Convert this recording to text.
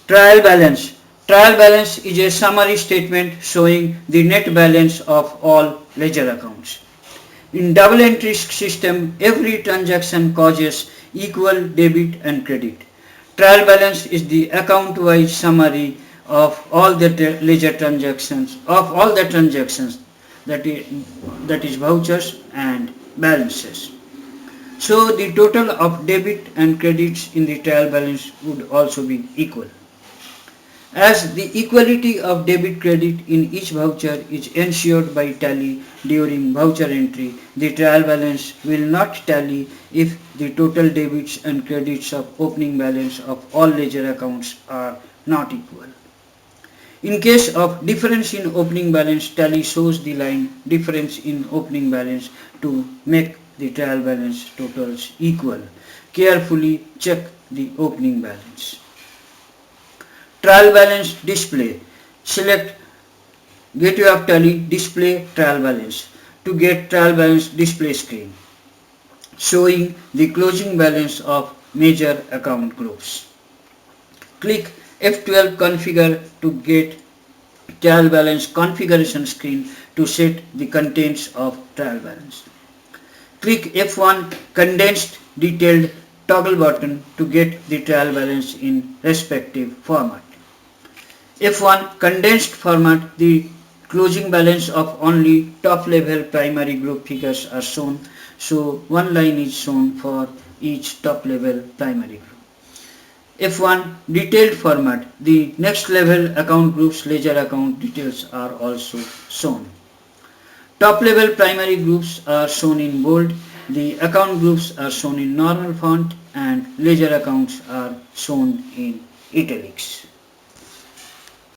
Trial balance. Trial balance is a summary statement showing the net balance of all ledger accounts. In double entry system, every transaction causes equal debit and credit. Trial balance is the account-wise summary of all the ledger transactions, that is vouchers and balances. So the total of debit and credits in the trial balance would also be equal. As the equality of debit credit in each voucher is ensured by tally during voucher entry, the trial balance will not tally if the total debits and credits of opening balance of all ledger accounts are not equal. In case of difference in opening balance, tally shows the line difference in opening balance to make the trial balance totals equal. Carefully check the opening balance. Trial balance display. Select Gateway of Tally Display Trial Balance to get trial balance display screen showing the closing balance of major account groups. Click F12 Configure to get trial balance configuration screen to set the contents of trial balance. Click F1 Condensed Detailed toggle button to get the trial balance in respective format. F1 condensed format, the closing balance of only top level primary group figures are shown, so one line is shown for each top level primary group. F1 detailed format, the next level account groups ledger account details are also shown. Top level primary groups are shown in bold, the account groups are shown in normal font and ledger accounts are shown in italics.